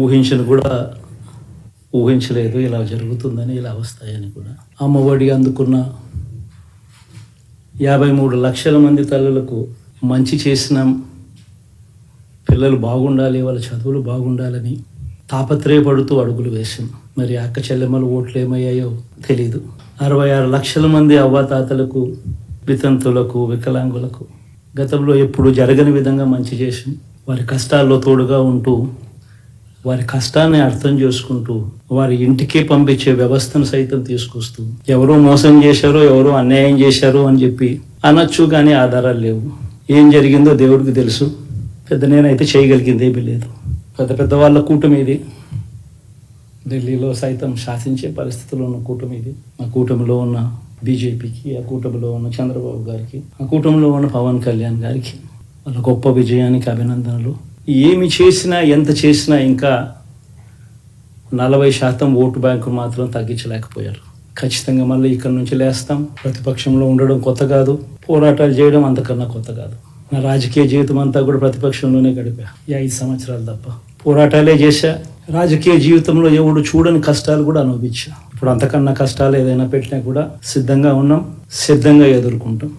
ఊహించను కూడా ఊహించలేదు ఇలా జరుగుతుందని, ఇలా వస్తాయని కూడా. అమ్మఒడి అందుకున్న 53 లక్షల మంది తల్లులకు మంచి చేసిన పిల్లలు బాగుండాలి, వాళ్ళ చదువులు బాగుండాలని తాపత్రయపడుతూ అడుగులు వేసింది. మరి అక్క చెల్లెమ్మల ఓట్లు ఏమయ్యాయో తెలీదు. 66 లక్షల మంది అవ్వాతాతలకు, వితంతులకు, వికలాంగులకు గతంలో ఎప్పుడు జరగని విధంగా మంచి చేసి వారి కష్టాల్లో తోడుగా ఉంటూ, వారి కష్టాన్ని అర్థం చేసుకుంటూ, వారి ఇంటికే పంపించే వ్యవస్థను సైతం తీసుకొస్తూ, ఎవరో మోసం చేశారో, ఎవరో అన్యాయం చేశారో అని చెప్పి అనొచ్చు, కానీ ఆధారాలు లేవు. ఏం జరిగిందో దేవుడికి తెలుసు. పెద్ద నేనైతే చేయగలిగింది ఏమీ లేదు. పెద్ద పెద్ద వాళ్ళ కూటమి ఇది. ఢిల్లీలో సైతం శాసించే పరిస్థితుల్లో ఉన్న కూటమి ఇది. ఆ కూటమిలో ఉన్న బీజేపీకి, ఆ కూటమిలో ఉన్న చంద్రబాబు గారికి, ఆ కూటమిలో ఉన్న పవన్ కళ్యాణ్ గారికి వాళ్ళ గొప్ప విజయానికి అభినందనలు. ఏమి చేసినా, ఎంత చేసినా ఇంకా 40% ఓటు బ్యాంకు మాత్రం తగ్గించలేకపోయారు. ఖచ్చితంగా మళ్ళీ ఇక్కడ నుంచి లేస్తాం. ప్రతిపక్షంలో ఉండడం కొత్త కాదు, పోరాటాలు చేయడం అంతకన్నా కొత్త కాదు. నా రాజకీయ జీవితం అంతా కూడా ప్రతిపక్షంలోనే గడిపా. 5 సంవత్సరాలు తప్ప పోరాటాలే చేశా. రాజకీయ జీవితంలో ఎవడు చూడని కష్టాలు కూడా అనుభవించా. ఇప్పుడు అంతకన్నా కష్టాలు ఏదైనా పెట్టినా కూడా సిద్ధంగా ఉన్నాం, సిద్ధంగా ఎదుర్కొంటాం.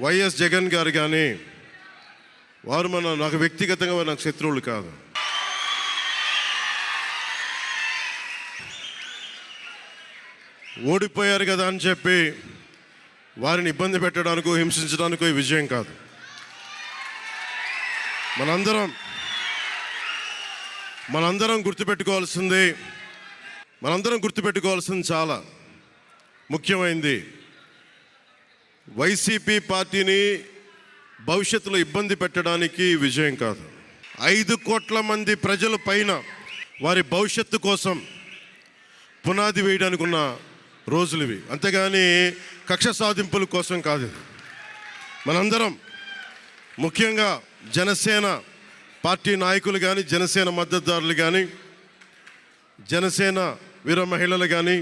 వైఎస్ జగన్ గారు కానీ వారు నాకు వ్యక్తిగతంగా నాకు శత్రువులు కాదు. ఓడిపోయారు కదా అని చెప్పి వారిని ఇబ్బంది పెట్టడానికో, హింసించడానికో ఈ విజయం కాదు. మనందరం గుర్తుపెట్టుకోవాల్సింది చాలా ముఖ్యమైంది. వైసీపీ పార్టీని భవిష్యత్తులో ఇబ్బంది పెట్టడానికి విజయం కాదు. 5 కోట్ల మంది ప్రజల పైన వారి భవిష్యత్తు కోసం పునాది వేయడానికి ఉన్న రోజులు ఇవి. అంతేగాని కక్ష సాధింపుల కోసం కాదు. మనందరం, ముఖ్యంగా జనసేన పార్టీ నాయకులు కానీ, జనసేన మద్దతుదారులు కానీ, జనసేన వీర మహిళలు కానీ,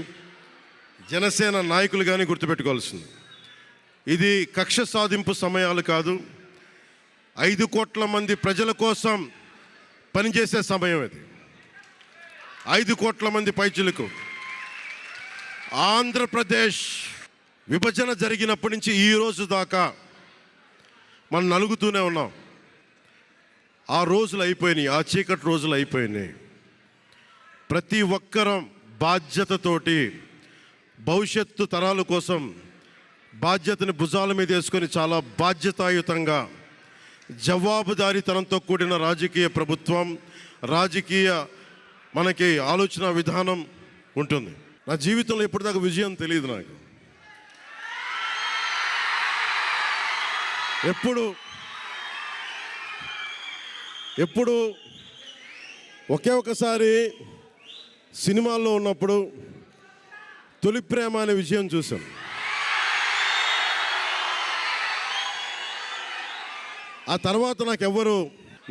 జనసేన నాయకులు కానీ గుర్తుపెట్టుకోవాల్సింది, ఇది కక్ష సాధింపు సమయాలు కాదు. 5 కోట్ల మంది ప్రజల కోసం పనిచేసే సమయం ఇది. 5 కోట్ల మంది పైచిలకు. ఆంధ్రప్రదేశ్ విభజన జరిగినప్పటి నుంచి ఈ రోజు దాకా మనం నలుగుతూనే ఉన్నాం. ఆ రోజులు అయిపోయినాయి, ఆ చీకటి రోజులు అయిపోయినాయి. ప్రతి ఒక్కరం బాధ్యతతోటి భవిష్యత్తు తరాల కోసం బాధ్యతని భుజాల మీద వేసుకొని చాలా బాధ్యతాయుతంగా, జవాబుదారీతనంతో కూడిన రాజకీయ ప్రభుత్వం, రాజకీయ మనకి ఆలోచన విధానం ఉంటుంది. నా జీవితంలో ఎప్పటిదాకా విజయం తెలియదు నాకు. ఎప్పుడు ఒకే ఒకసారి సినిమాల్లో ఉన్నప్పుడు తొలి ప్రేమ అనే విజయం చూశాను. ఆ తర్వాత నాకెవ్వరు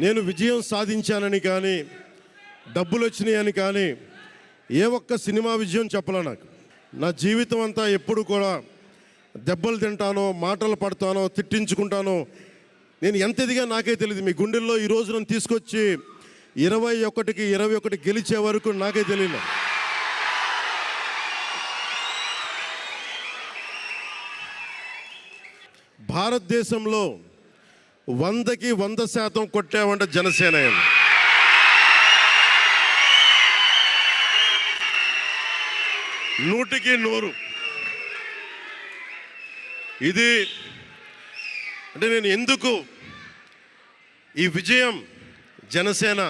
నేను విజయం సాధించానని కానీ, డబ్బులు వచ్చినాయని కానీ ఏ ఒక్క సినిమా విజయం చెప్పలే నాకు. నా జీవితం అంతా ఎప్పుడు కూడా దెబ్బలు తింటానో, మాటలు పడతానో, తిట్టించుకుంటానో, నేను ఎంత ఎదిగా నాకే తెలియదు. మీ గుండెల్లో ఈ రోజు నన్ను తీసుకొచ్చి 21కి 21 గెలిచే వరకు నాకే తెలియదు. భారతదేశంలో 100కి 100% కొట్టామంటే జనసేన. 100కి 100. ఇది అంటే నేను ఎందుకు ఈ విజయం జనసేన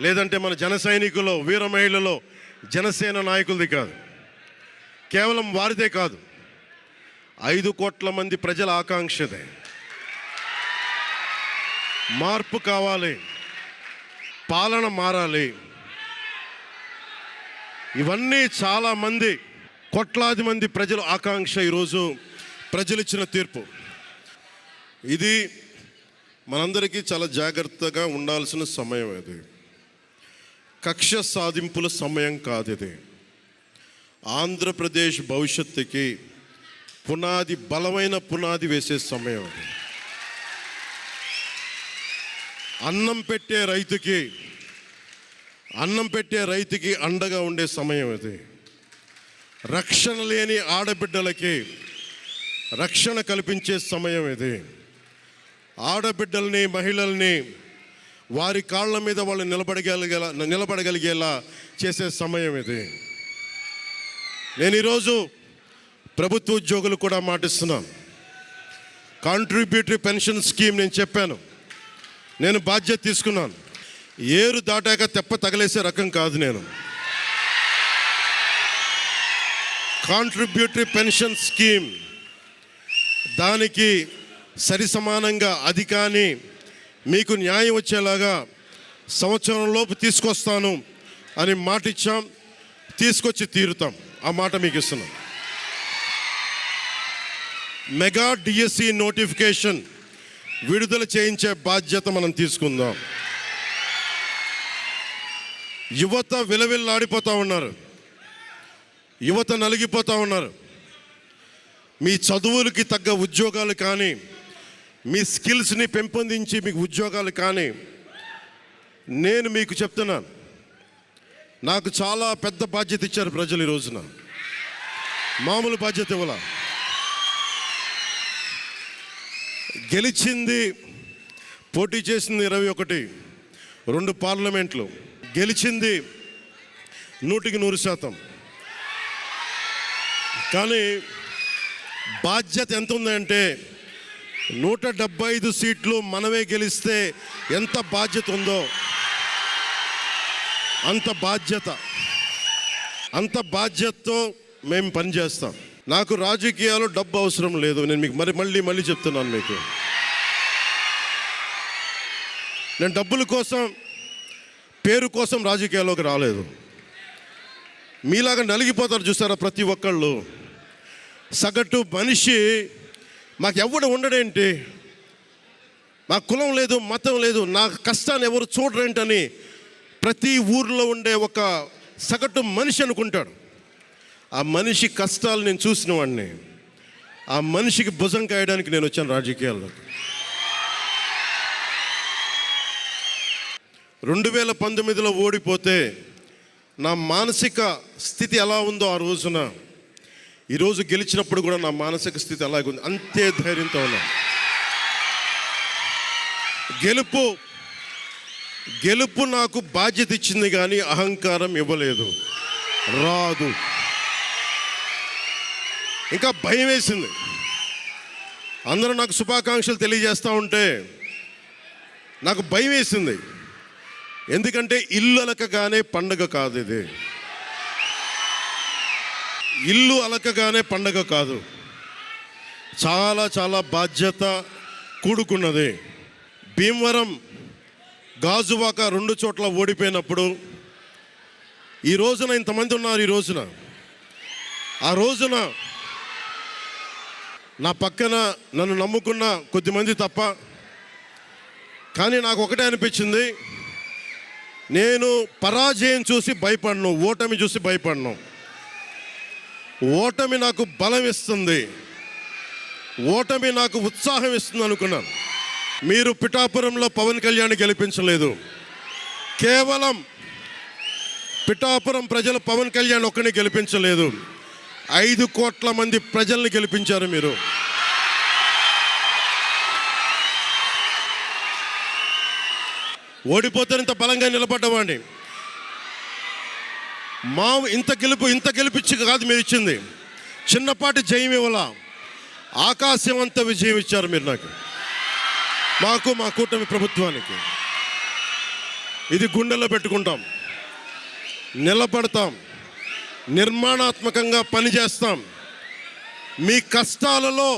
లేదంటే మన జన సైనికులు, వీర మహిళలో జనసేన నాయకులది కాదు, కేవలం వారిదే కాదు, 5 కోట్ల మంది ప్రజల ఆకాంక్షదే. మార్పు కావాలి, పాలన మారాలి. ఇవన్నీ చాలా మంది, కోట్లాది మంది ప్రజల ఆకాంక్ష. ఈరోజు ప్రజలు ఇచ్చిన తీర్పు ఇది. మనందరికీ చాలా జాగ్రత్తగా ఉండాల్సిన సమయం ఇది. కక్ష సాధింపుల సమయం కాదు ఇది. ఆంధ్రప్రదేశ్ భవిష్యత్తుకి పునాది, బలమైన పునాది వేసే సమయం అది. అన్నం పెట్టే రైతుకి అన్నం పెట్టే రైతుకి అండగా ఉండే సమయం ఇది. రక్షణ లేని ఆడబిడ్డలకి రక్షణ కల్పించే సమయం ఇది. ఆడబిడ్డల్ని, మహిళల్ని వారి కాళ్ళ మీద వాళ్ళు నిలబడగలిగేలా చేసే సమయం ఇది. నేను ఈరోజు ప్రభుత్వ ఉద్యోగులు కూడా మాటిస్తున్నాను. కాంట్రిబ్యూటరీ పెన్షన్ స్కీమ్ నేను చెప్పాను, నేను బాధ్యత తీసుకున్నాను. ఏరు దాటాక తెప్ప తగలేసే రకం కాదు నేను. కాంట్రిబ్యూటరీ పెన్షన్ స్కీమ్ దానికి సరి సమానంగా అది కానీ మీకు న్యాయం వచ్చేలాగా సంవత్సరంలోపు తీసుకొస్తాను అని మాట ఇచ్చాం. తీసుకొచ్చి తీరుతాం. ఆ మాట మీకు ఇస్తున్నాం. మెగా డిఎస్సి నోటిఫికేషన్ విడుదల చేయించే బాధ్యత మనం తీసుకుందాం. యువత విలవిల్లాడిపోతూ ఉన్నారు, యువత నలిగిపోతూ ఉన్నారు. మీ చదువులకి తగ్గ ఉద్యోగాలు కానీ, మీ స్కిల్స్ని పెంపొందించి మీకు ఉద్యోగాలు కానీ, నేను మీకు చెప్తున్నాను, నాకు చాలా పెద్ద బాధ్యత ఇచ్చారు ప్రజలు. ఈ రోజున మామూలు బాధ్యత ఇవ్వాల. గెలిచింది, పోటీ చేసింది 21, 2 పార్లమెంట్లు గెలిచింది 100%. కానీ బాధ్యత ఎంత ఉందంటే 175 సీట్లు మనమే గెలిస్తే ఎంత బాధ్యత ఉందో అంత బాధ్యతతో మేము పనిచేస్తాం. నాకు రాజకీయాలు డబ్బు అవసరం లేదు. నేను మీకు మళ్ళీ చెప్తున్నాను. మీకు నేను డబ్బుల కోసం, పేరు కోసం రాజకీయాల్లోకి రాలేదు. మీలాగా నలిగిపోతారు చూసారా ప్రతి ఒక్కళ్ళు. సగటు మనిషి మాకు ఎవడు ఉండడేంటి, మా కులం లేదు, మతం లేదు, నా కష్టాన్ని ఎవరు చూడరేంటని ప్రతి ఊర్లో ఉండే ఒక సగటు మనిషి అనుకుంటాడు. ఆ మనిషి కష్టాలు నేను చూసిన వాడిని. ఆ మనిషికి భుజం కాయడానికి నేను వచ్చాను రాజకీయాల్లో. 2019లో ఓడిపోతే నా మానసిక స్థితి ఎలా ఉందో ఆ రోజున, ఈరోజు గెలిచినప్పుడు కూడా నా మానసిక స్థితి అలాగే ఉంది. అంతే ధైర్యంతో ఉన్నా. గెలుపు నాకు బాధ్యత ఇచ్చింది కానీ అహంకారం ఇవ్వలేదు, రాదు. ఇంకా భయం వేసింది. అందరూ నాకు శుభాకాంక్షలు తెలియజేస్తూ ఉంటే నాకు భయం వేసింది. ఎందుకంటే ఇల్లు అలకగానే పండగ కాదు ఇది. ఇల్లు అలకగానే పండగ కాదు. చాలా చాలా బాధ్యత కూడుకున్నది. భీమవరం, గాజువాక 2 చోట్ల ఓడిపోయినప్పుడు ఈ రోజున ఇంతమంది ఉన్నారు. ఆ రోజున నా పక్కన నన్ను నమ్ముకున్న కొద్దిమంది తప్ప. కానీ నాకు ఒకటే అనిపించింది, నేను పరాజయం చూసి భయపడను, ఓటమి చూసి భయపడను. ఓటమి నాకు బలం ఇస్తుంది, ఓటమి నాకు ఉత్సాహం ఇస్తుంది అనుకున్నాను. మీరు పిఠాపురంలో పవన్ కళ్యాణ్ గెలిపించలేదు. కేవలం పిఠాపురం ప్రజలు పవన్ కళ్యాణ్ ఒక్కడిని గెలిపించలేదు, 5 కోట్ల మంది ప్రజల్ని గెలిపించారు మీరు. ఓడిపోతే ఇంత బలంగా నిలబడ్డవాడిని. ఇంత గెలిపించి కాదు మీరు ఇచ్చింది, చిన్నపాటి జయం ఇవ్వాల, ఆకాశం అంత విజయం ఇచ్చారు మీరు మాకు, మా కూటమి ప్రభుత్వానికి. ఇది గుండెల్లో పెట్టుకుంటాం, నిలబడతాం, నిర్మాణాత్మకంగా పనిచేస్తాం. మీ కష్టాలలో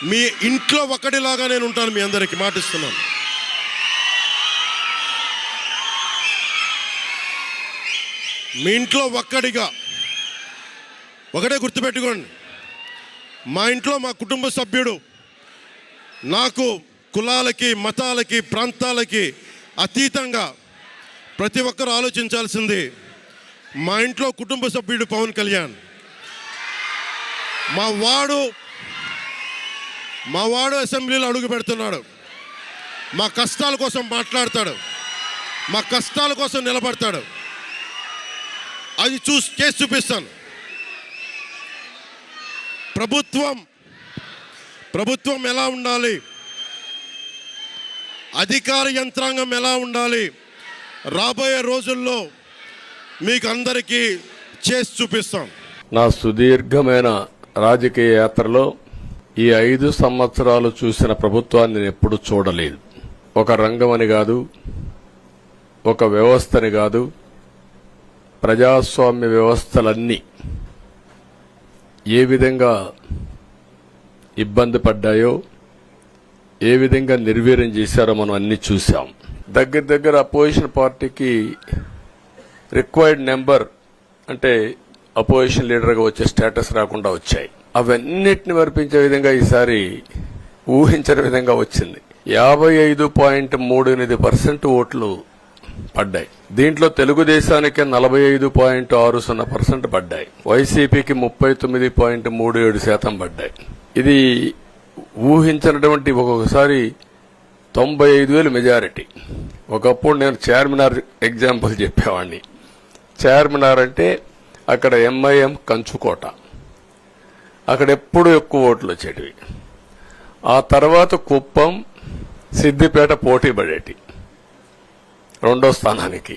మీ ఇంట్లో ఒకటిలాగా నేను ఉంటాను. మీ అందరికీ మాటిస్తున్నాను. మీ ఇంట్లో ఒక్కడిగా. ఒకటే గుర్తుపెట్టుకోండి, మా ఇంట్లో మా కుటుంబ సభ్యుడు. నాకు కులాలకి, మతాలకి, ప్రాంతాలకి అతీతంగా ప్రతి ఒక్కరు ఆలోచించాల్సింది, మా ఇంట్లో కుటుంబ సభ్యుడు పవన్ కళ్యాణ్. మా వాడు అసెంబ్లీలో అడుగు పెడుతున్నాడు, మా కష్టాల కోసం మాట్లాడతాడు. మా కష్టాల కోసం నిలబడతాడు. అది చేసి చూపిస్తాను. ప్రభుత్వం ఎలా ఉండాలి, అధికార యంత్రాంగం ఎలా ఉండాలి, రాబోయే రోజుల్లో మీకు అందరికీ చేసి చూపిస్తాం. నా సుదీర్ఘమైన రాజకీయ యాత్రలో ఈ 5 సంవత్సరాలు చూసిన ప్రభుత్వాన్ని నేను ఎప్పుడూ చూడలేదు. ఒక రంగం అని కాదు, ఒక వ్యవస్థని కాదు, ప్రజాస్వామ్య వ్యవస్థలన్నీ ఏ విధంగా ఇబ్బంది పడ్డాయో, ఏ విధంగా నిర్వీర్యం చేశారో మనం అన్ని చూసాం. దగ్గర అపోజిషన్ పార్టీకి రిక్వైర్డ్ నెంబర్ అంటే అపోజిషన్ లీడర్గా వచ్చే స్టేటస్ రాకుండా వచ్చాయి. అవన్నిటిని వర్పించే విధంగా ఈసారి ఊహించని విధంగా వచ్చింది. 55.38% ఓట్లు పడ్డాయి. దీంట్లో తెలుగుదేశానికి 45.60% పడ్డాయి. వైసీపీకి 39.37% పడ్డాయి. ఇది ఊహించినటువంటి ఒక్కొక్కసారి 95,000 మెజారిటీ. ఒకప్పుడు నేను చార్మినార్ ఎగ్జాంపుల్ చెప్పేవాడిని. చార్మినార్ అంటే అక్కడ ఎంఐఎం కంచుకోట, అక్కడ ఎప్పుడు ఎక్కువ ఓట్లు వచ్చేటివి. ఆ తర్వాత కుప్పం, సిద్దిపేట పోటీ పడేటి 2వ స్థానానికి.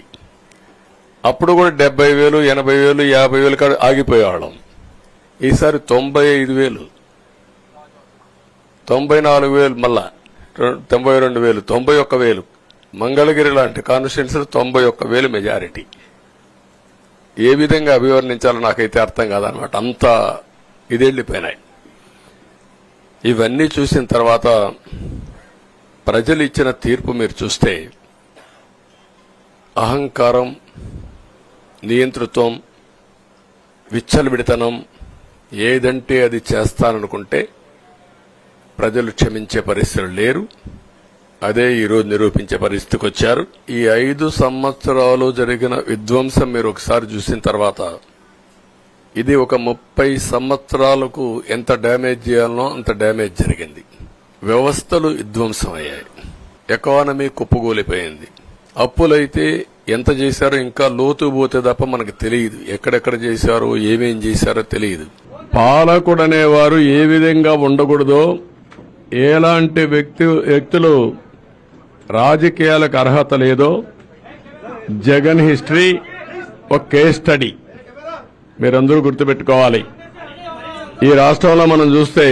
అప్పుడు కూడా 70,000, 80,000, 50,000 కాడ ఆగిపోయేవాళ్ళం. ఈసారి 95,000, 94,000, మళ్ళా 92,000, 91,000. మంగళగిరి లాంటి కాన్స్టిట్యున్సీ 91,000 మెజారిటీ. ఏ విధంగా అభివర్ణించాలో నాకైతే అర్థం కాదనమాట. అంత ఇదెళ్లిపోయినాయి. ఇవన్నీ చూసిన తర్వాత ప్రజలు ఇచ్చిన తీర్పు మీరు చూస్తే అహంకారం, నియంతృత్వం, విచ్చలవిడితనం, ఏదంటే అది చేస్తాననుకుంటే ప్రజలు క్షమించే పరిస్థితులు లేరు. అదే ఈరోజు నిరూపించే పరిస్థితికి వచ్చారు. ఈ 5 సంవత్సరాలు జరిగిన విధ్వంసం మీరు ఒకసారి చూసిన తర్వాత ఇది ఒక 30 సంవత్సరాలకు ఎంత డ్యామేజ్ చేయాలనో అంత డ్యామేజ్ జరిగింది. వ్యవస్థలు విధ్వంసమయ్యాయి, ఎకానమీ కుప్పగూలిపోయింది. అప్పులైతే ఎంత చేశారో ఇంకా లోతు పోతే తప్ప మనకు తెలియదు. ఎక్కడెక్కడ చేశారో, ఏమేం చేశారో తెలియదు. పాలకుడు అనేవారు ఏ విధంగా ఉండకూడదో, ఎలాంటి వ్యక్తులు రాజకీయాలకు అర్హత లేదో జగన్ హిస్టరీ ఒక కేస్ స్టడీ మీరందరూ గుర్తుపెట్టుకోవాలి. ఈ రాష్ట్రంలో మనం చూస్తే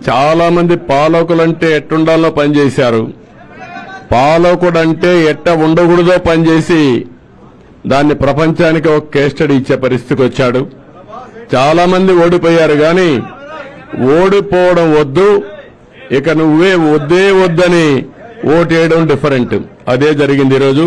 చాలా మంది పాలకులంటే ఎట్టుండాలో పనిచేశారు, పాలకుడంటే ఎట్ట ఉండకూడదో పనిచేసి దాన్ని ప్రపంచానికి ఒక కేస్ స్టడీ ఇచ్చే పరిస్థితికి వచ్చాడు. చాలా మంది ఓడిపోయారు, కానీ ఓడిపోవడం వద్దు, ఇక నువ్వే వద్దని ఓటేయడం డిఫరెంట్. అదే జరిగింది ఈరోజు.